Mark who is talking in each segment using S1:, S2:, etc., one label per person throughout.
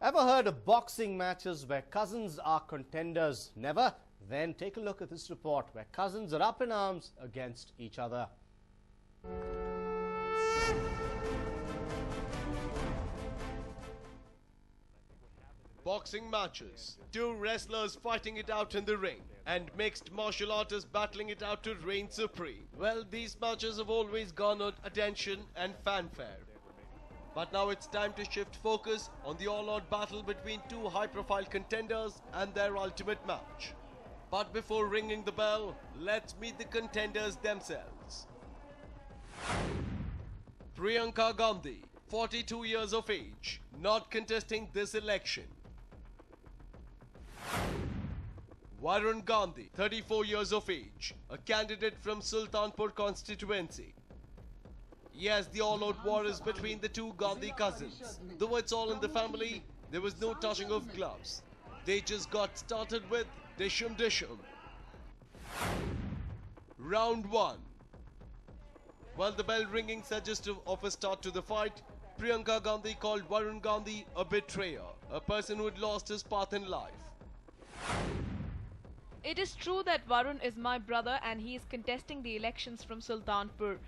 S1: Ever heard of boxing matches where cousins are contenders? Never? Then take a look at this report where cousins are up in arms against each other.
S2: Boxing matches, two wrestlers fighting it out in the ring, and mixed martial artists battling it out to reign supreme. Well, these matches have always garnered attention and fanfare. But now it's time to shift focus on the all-out battle between two high-profile contenders and their ultimate match. But before ringing the bell, let's meet the contenders themselves. Priyanka Gandhi, 42 years of age, not contesting this election. Varun Gandhi, 34 years of age, a candidate from Sultanpur constituency. Yes, the all-out war is between the two Gandhi cousins. Though it's all in the family, there was no touching of gloves. They just got started with dishum dishum. Round 1. While the bell ringing suggestive of a start to the fight, Priyanka Gandhi called Varun Gandhi a betrayer, a person who had lost his path in life.
S3: It is true that Varun is my brother and he is contesting the elections from Sultanpur.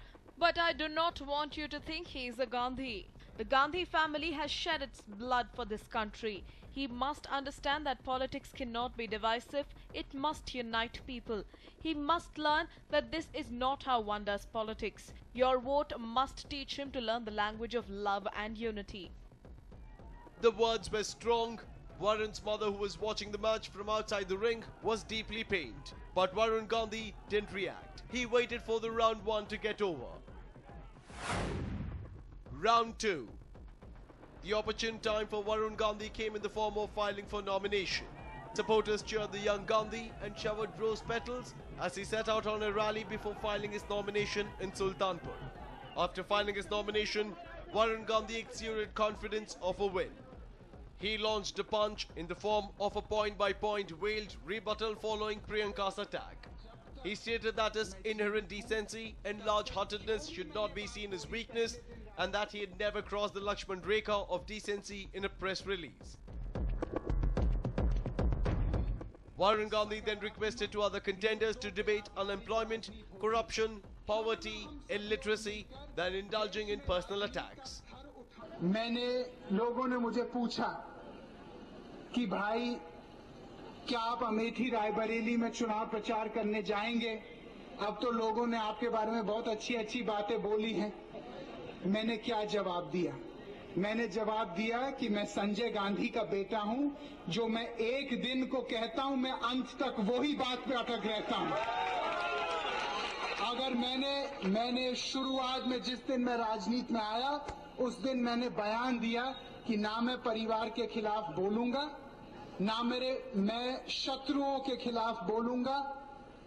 S3: But I do not want you to think he is a Gandhi. The Gandhi family has shed its blood for this country. He must understand that politics cannot be divisive, it must unite people. He must learn that this is not how one does politics. Your vote must teach him to learn the language of love and unity.
S2: The words were strong. Varun's mother, who was watching the match from outside the ring, was deeply pained. But Varun Gandhi didn't react. He waited for the round 1 to get over. Round 2. The opportune time for Varun Gandhi came in the form of filing for nomination. Supporters cheered the young Gandhi and showered rose petals as he set out on a rally before filing his nomination in Sultanpur. After filing his nomination, Varun Gandhi exuded confidence of a win. He launched a punch in the form of a point-by-point veiled rebuttal following Priyanka's attack. He stated that his inherent decency and large-heartedness should not be seen as weakness and that he had never crossed the Lakshman Rekha of decency in a press release. Varun Gandhi then requested to other contenders to debate unemployment, corruption, poverty, illiteracy, than indulging in personal attacks.
S4: मैंने लोगों ने मुझे पूछा कि भाई क्या आप अमेठी रायबरेली में चुनाव प्रचार करने जाएंगे? अब तो लोगों ने आपके बारे में बहुत अच्छी बातें बोली हैं। मैंने क्या जवाब दिया? मैंने जवाब दिया कि मैं संजय गांधी का बेटा हूं, जो मैं एक दिन को कहता हूं मैं अंत तक वही बात पे अटक रहता हूं। अगर मैंने शुरुआत में जिस दिन मैं राजनीति में आया उस दिन मैंने बयान दिया कि ना मैं परिवार के खिलाफ बोलूंगा, ना मैं शत्रुओं के खिलाफ बोलूंगा।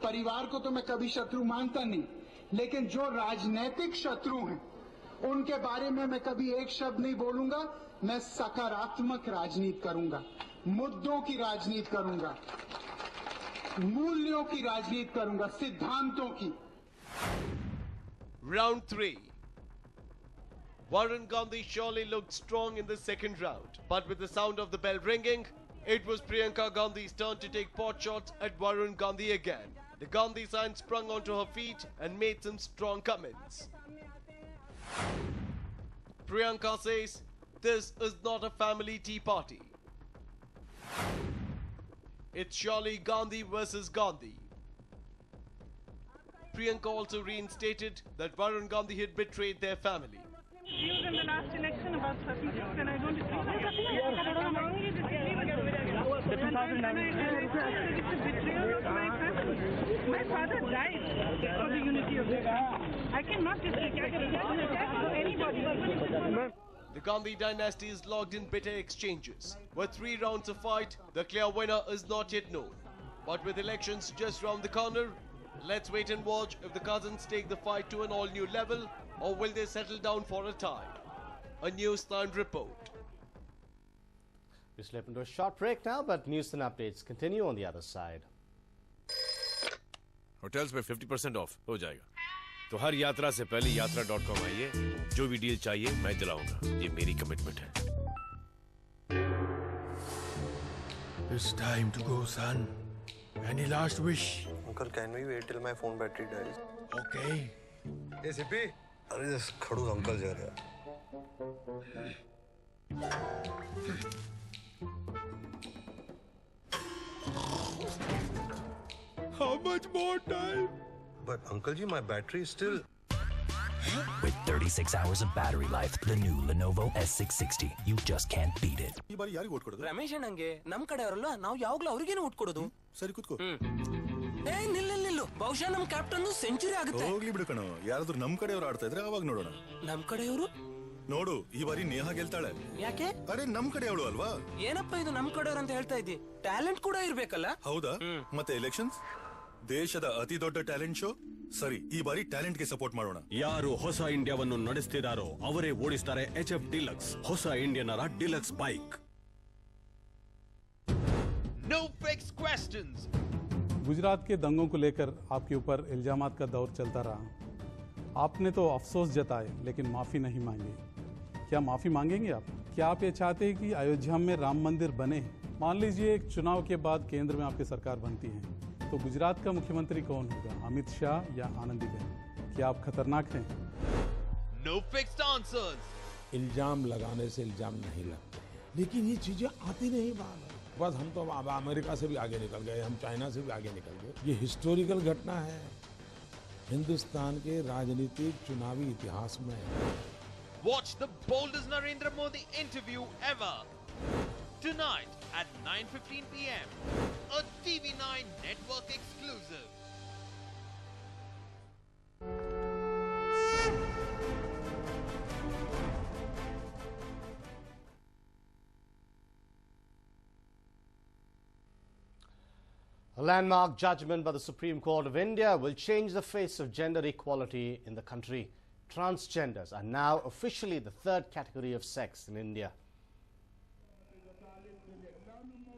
S4: परिवार को तो मैं कभी शत्रु मानता नहीं, लेकिन जो राजनीतिक शत्रु हैं उनके बारे में मैं कभी एक शब्द नहीं बोलूंगा। मैं सकारात्मक राजनीति करूंगा, मुद्दों की राजनीति करूंगा, मूल्यों की राजनीति करूंगा, सिद्धांतों की।
S2: Round 3. Varun Gandhi surely looked strong in the second round, but with the sound of the bell ringing, it was Priyanka Gandhi's turn to take pot shots at Varun Gandhi again. The Gandhi sign sprung onto her feet and made some strong comments. Priyanka says, "This is not a family tea party. It's surely Gandhi versus Gandhi." Priyanka also reinstated that Varun Gandhi had betrayed their family.
S5: Views in the last election about certain things, and I don't agree. It's a betrayal of my family. My father died for the unity of the family. I cannot disrespect anybody.
S2: The Gandhi dynasty is locked in bitter exchanges. With 3 rounds of fight, the clear winner is not yet known. But with elections just round the corner, let's wait and watch if the cousins take the fight to an all-new level, or will they settle down for a time? A News9 report.
S1: We slip into a short break now, but News9 updates continue on the other side.
S6: Hotels में 50% of हो जाएगा, तो हर यात्रा से पहले yatra.com आइए। जो भी डील चाहिए मैं दिलाऊंगा, ये मेरी कमिटमेंट है।
S7: It's time to go, son. Any last wish?
S8: Uncle, can we wait till my phone battery dies?
S7: Okay.
S8: Hey, Sippy. Are this Khadu's uncle ja raha
S7: How much more time?
S8: But Uncle ji, my battery is still...
S9: With 36 hours of battery life, the new Lenovo S660, you just can't beat it.
S7: ಈ ಬಾರಿ ಯಾರಿಗೆ vote ಕೊಡೋದು?
S10: ರಮೇಶ್ ಅಣ್ಣಂಗೆ ನಮ್ ಕಡೆಯವರಲ್ಲ, ನಾವು ಯಾವಾಗ್ಲೂ ಅವ್ರಿಗೇನೆ vote ಕೊಡೋದು.
S7: ಸರಿ ಕೂತ್ಕೋ.
S10: ಏ ನಿಲ್ಲು, ಬಹುಶಃ ನಮ್ ಕ್ಯಾಪ್ಟನ್ ಸೆಂಚುರಿ ಆಗುತ್ತೆ.
S7: ಹೋಗ್ಲಿ ಬಿಡು ಕಣೋ, ಯಾರಾದ್ರೂ ನಮ್ ಕಡೆಯವರು ಆಡ್ತಾ ಇದ್ರೆ ಅವಾಗ ನೋಡೋಣ.
S10: ನಮ್ ಕಡೆಯವರು?
S7: ನೋಡು, ಈ ಬಾರಿ ನೇಹಾ ಗೆಲ್ತಾಳೆ.
S10: ಯಾಕೆ?
S7: ಅರೆ ನಮ್ ಕಡೆಯವಳು ಅಲ್ವಾ?
S10: ಏನಪ್ಪ ಇದು ನಮ್ ಕಡೆಯವರು ಅಂತ ಹೇಳ್ತಾ ಇದ್ದಿ? ಟ್ಯಾಲೆಂಟ್ ಕೂಡ ಇರ್ಬೇಕಲ್ಲ?
S7: ಹೌದಾ? ಮತ್ತೆ ಎಲೆಕ್ಷನ್ಸ್? ದೇಶದ ಅತಿ ದೊಡ್ಡ ಟ್ಯಾಲೆಂಟ್ ಶೋ. ಸರಿ, ಈ ಬಾರಿ ಟ್ಯಾಲೆಂಟ್ ಗೆ ಸಪೋರ್ಟ್ ಮಾಡೋಣ.
S11: ಯಾರು ಹೊಸ ಇಂಡಿಯಾವನ್ನು ನಡೆಸ್ತಿದಾರೋ ಅವರೇ ಓಡಿಸ್ತಾರೆ HF ಡಿಲಕ್ಸ್, ಹೊಸ ಇಂಡಿಯನ್ನರ deluxe bike.
S2: No fixed questions.
S12: Gujarat के दंगों को लेकर आपके ऊपर इल्जामात का दौर चलता रहा. आपने तो अफसोस जताए लेकिन माफ़ी नहीं मांगी. क्या माफ़ी मांगेंगे आप? क्या आप ये चाहते हैं कि अयोध्या में राम मंदिर बने? मान लीजिए एक चुनाव के बाद केंद्र में आपकी सरकार बनती है, तो गुजरात का मुख्यमंत्री कौन होगा, अमित शाह या आनंदीबेन? क्या आप खतरनाक हैं?
S2: No fixed answers.
S13: इल्जाम लगाने से इल्जाम नहीं लगते, लेकिन ये चीजें आती नहीं बाहर. बस हम तो अब अमेरिका से भी आगे निकल गए, हम चाइना से भी आगे निकल गए. ये हिस्टोरिकल घटना है हिंदुस्तान के राजनीतिक चुनावी इतिहास में.
S2: Watch the boldest Narendra Modi interview ever tonight at 9:15 p.m. a TV9 network exclusive.
S1: A landmark judgment by the Supreme Court of India will change the face of gender equality in the country. Transgenders are now officially the third category of sex in India.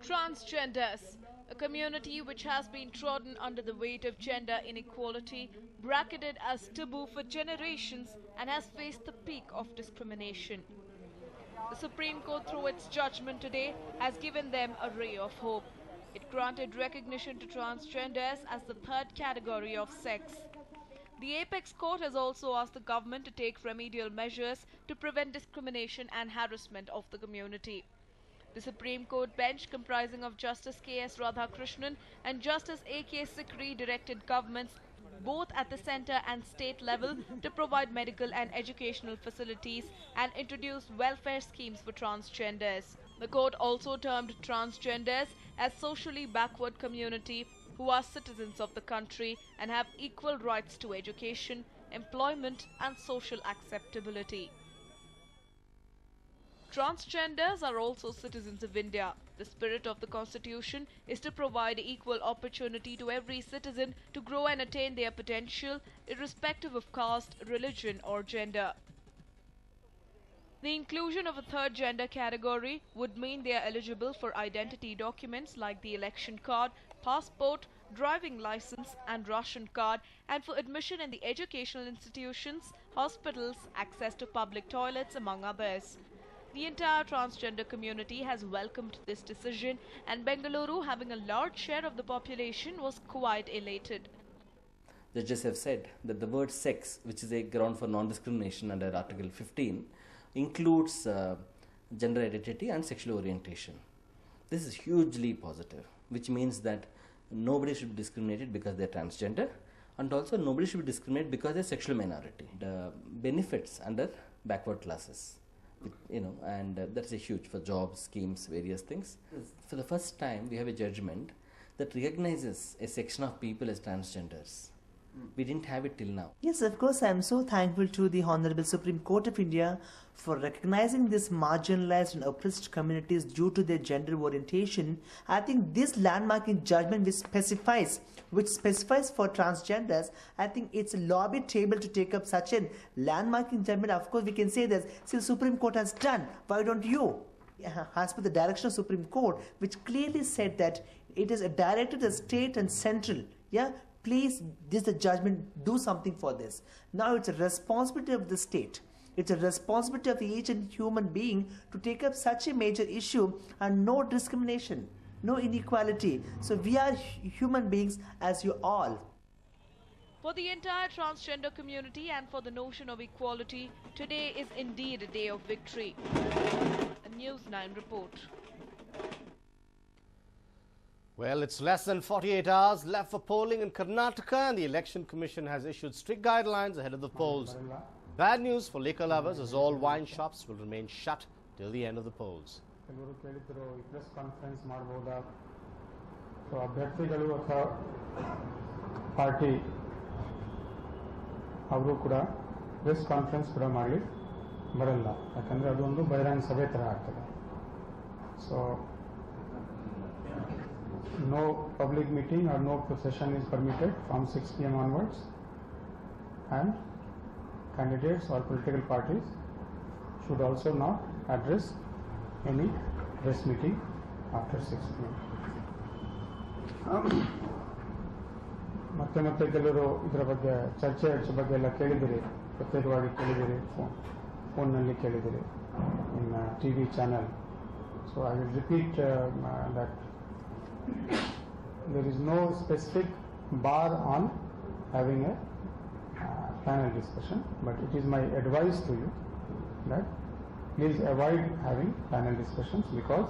S3: Transgenders, a community which has been trodden under the weight of gender inequality, bracketed as taboo for generations, and has faced the peak of discrimination. The Supreme Court, through its judgment today, has given them a ray of hope. It granted recognition to transgenders as the third category of sex. The apex court has also asked the government to take remedial measures to prevent discrimination and harassment of the community. The Supreme Court bench, comprising of Justice K.S. Radhakrishnan and Justice A.K. Sikri, directed governments both at the centre and state level to provide medical and educational facilities and introduce welfare schemes for transgenders. The court also termed transgenders as socially backward community who are citizens of the country and have equal rights to education, employment and social acceptability. Transgenders are also citizens of India. The spirit of the Constitution is to provide equal opportunity to every citizen to grow and attain their potential, irrespective of caste, religion or gender. The inclusion of a third gender category would mean they are eligible for identity documents like the election card, passport, driving license and ration card, and for admission in the educational institutions, hospitals, access to public toilets, among others. The entire transgender community has welcomed this decision, and Bengaluru, having a large share of the population, was quite elated.
S14: Judges have said that the word sex, which is a ground for non-discrimination under Article 15, includes gender identity and sexual orientation. This is hugely positive, which means that nobody should be discriminated because they're transgender, and also nobody should be discriminated because they're sexual minority. The benefits under backward classes, and that's a huge for jobs, schemes, various things. For the first time, we have a judgment that recognizes a section of people as transgenders. We didn't have it till now.
S15: Yes, of course, I am so thankful to the Honorable Supreme Court of India for recognizing these marginalized and oppressed communities due to their gender orientation. I think this landmarking judgment which specifies for transgenders, I think it's a lobby table to take up such a landmarking judgment. Of course, we can say that since Supreme Court has done, why don't you? As per the direction of Supreme Court, which clearly said that it is directed to the state and central, please, this is the judgment, do something for this. Now it's a responsibility of the state. It's a responsibility of each and human being to take up such a major issue and no discrimination. no inequality. So we are human beings as you all.
S3: For the entire transgender community and for the notion of equality, today is indeed a day of victory. A News9 report.
S1: Well, it's less than 48 hours left for polling in Karnataka, and the Election Commission has issued strict guidelines ahead of the polls. Bad news for liquor lovers, as all wine shops will remain shut till the end of the polls.
S12: Press conference ಮಾಡಬಹುದಾ so ಅಭ್ಯರ್ಥಿಗಳು ಅಥವಾ party ಅವರು ಕೂಡ press conference ಕೂಡ ಮಾಡಲಿ ಬರಲ್ಲ, ಯಾಕಂದರೆ ಅದೊಂದು ಬಹಿರಂಗ ಸಭೆ ಥರ ಆಗ್ತದೆ. So no public meeting or no procession is permitted from 6 p.m. onwards, and candidates or political parties should also not address any press meeting after 6 p.m. ಮತ್ತೆ ಕೆಲವರು ಇದರ ಬಗ್ಗೆ ಚರ್ಚೆ ಬಗ್ಗೆ ಎಲ್ಲ ಕೇಳಿದಿರಿ, ಪ್ರತ್ಯೇಕವಾಗಿ ಕೇಳಿದಿರಿ, ಫೋನ್ನಲ್ಲಿ ಕೇಳಿದಿರಿ, in TV channel. So I will repeat that there is no specific bar on having a panel discussion, but it is my advice to you that please avoid having panel discussions, because